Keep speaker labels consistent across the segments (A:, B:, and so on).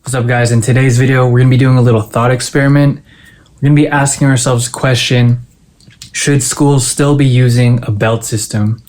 A: What's up, guys? In today's video, we're going to be doing a little thought experiment. We're going to be asking ourselves a question: should schools still be using a belt system?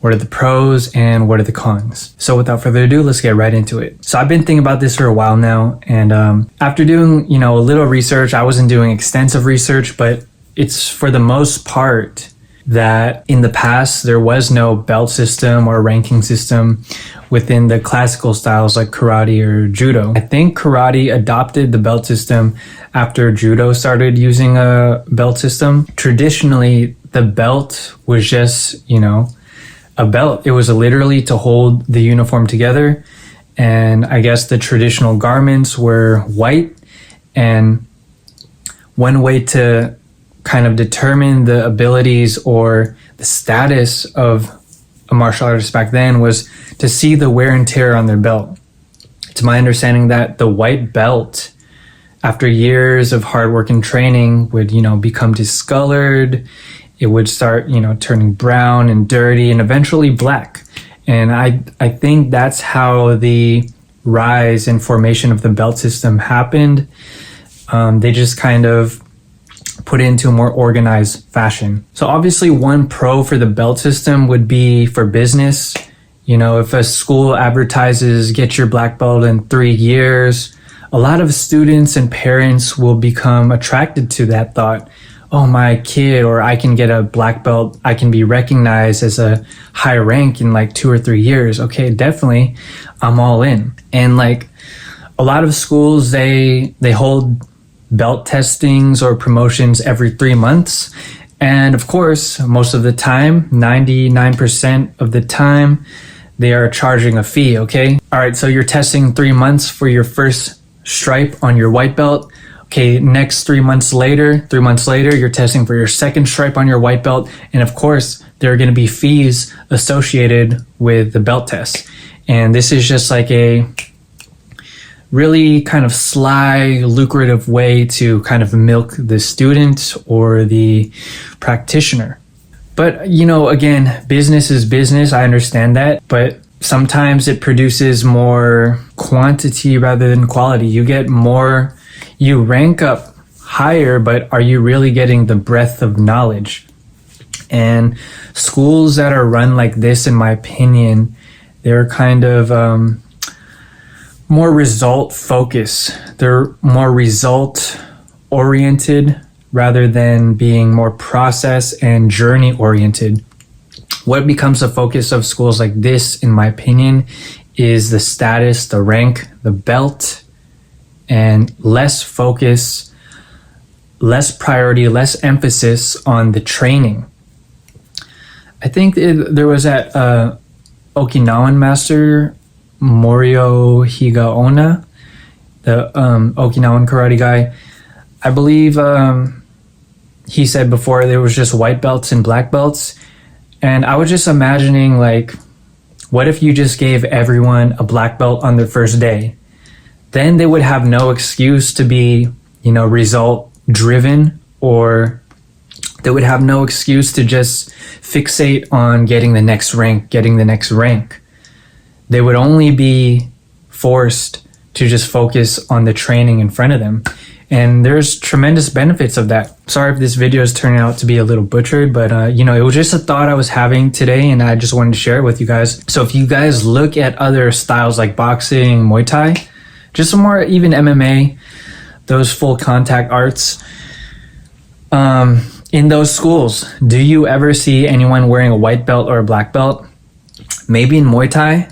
A: What are the pros and what are the cons? So without further ado, let's get right into it. So I've been thinking about this for a while now, and after doing, a little research, I wasn't doing extensive research, but it's for the most part that in the past there was no belt system or ranking system within the classical styles like karate or judo. I think karate adopted the belt system after judo started using a belt system. Traditionally, the belt was just, a belt. It was literally to hold the uniform together. And I guess the traditional garments were white. And one way to kind of determine the abilities or the status of a martial artist back then was to see the wear and tear on their belt. It's my understanding that the white belt, after years of hard work and training, would, become discolored. It would start, turning brown and dirty and eventually black. And I think that's how the rise and formation of the belt system happened. They just kind of put it into a more organized fashion. So obviously one pro for the belt system would be for business. If a school advertises get your black belt in 3 years, a lot of students and parents will become attracted to that thought. Oh, my kid, or I can get a black belt. I can be recognized as a high rank in like 2 or 3 years. Okay, definitely. I'm all in. And a lot of schools, they hold belt testings or promotions every 3 months. And of course, most of the time, 99% of the time, they are charging a fee, okay? All right, so you're testing 3 months for your first stripe on your white belt. Okay, next 3 months later, you're testing for your second stripe on your white belt. And of course, there are going to be fees associated with the belt test. And this is just like a really kind of sly, lucrative way to kind of milk the student or the practitioner. But, again, business is business. I understand that. But sometimes it produces more quantity rather than quality. You rank up higher, but are you really getting the breadth of knowledge? And schools that are run like this, in my opinion, they're kind of more result focused. They're more result oriented rather than being more process and journey oriented. What becomes the focus of schools like this, in my opinion, is the status, the rank, the belt, and less focus, less priority, less emphasis on the training. I think there was that Okinawan master, Morio Higaonna, the Okinawan karate guy. I believe he said before there was just white belts and black belts. And I was just imagining, what if you just gave everyone a black belt on their first day? Then they would have no excuse to be, result driven, or they would have no excuse to just fixate on getting the next rank. They would only be forced to just focus on the training in front of them. And there's tremendous benefits of that. Sorry if this video is turning out to be a little butchered, but it was just a thought I was having today, and I just wanted to share it with you guys. So if you guys look at other styles like boxing, Muay Thai, just some more, even MMA, those full contact arts, in those schools, do you ever see anyone wearing a white belt or a black belt? Maybe in Muay Thai,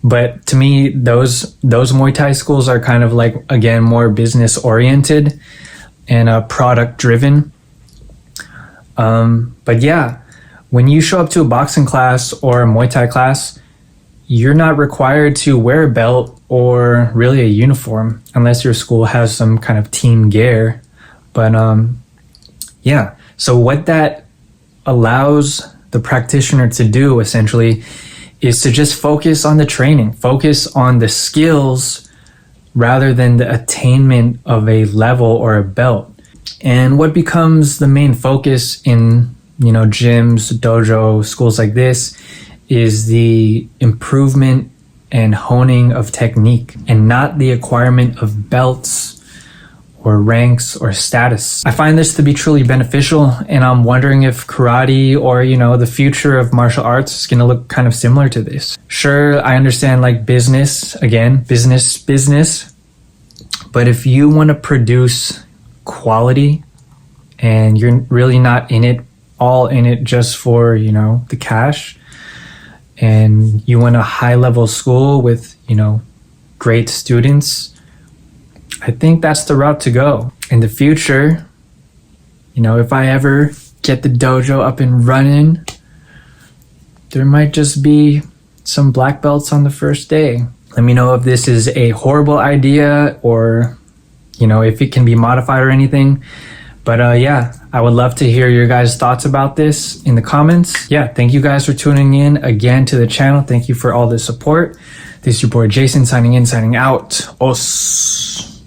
A: but to me, those Muay Thai schools are kind of again, more business oriented and product driven. But yeah, when you show up to a boxing class or a Muay Thai class, you're not required to wear a belt or really a uniform unless your school has some kind of team gear. But yeah, so what that allows the practitioner to do essentially is to just focus on the training, focus on the skills rather than the attainment of a level or a belt. And what becomes the main focus in, gyms, dojo, schools like this is the improvement and honing of technique, and not the acquirement of belts or ranks or status. I find this to be truly beneficial, and I'm wondering if karate or, the future of martial arts is gonna look kind of similar to this. Sure, I understand like business, but if you want to produce quality and you're really not all in it just for, the cash, and you want a high level school with, great students, I think that's the route to go. In the future, if I ever get the dojo up and running, there might just be some black belts on the first day. Let me know if this is a horrible idea or, if it can be modified or anything. But yeah, I would love to hear your guys' thoughts about this in the comments. Yeah, thank you guys for tuning in again to the channel. Thank you for all the support. This is your boy Jason signing in, signing out. Os.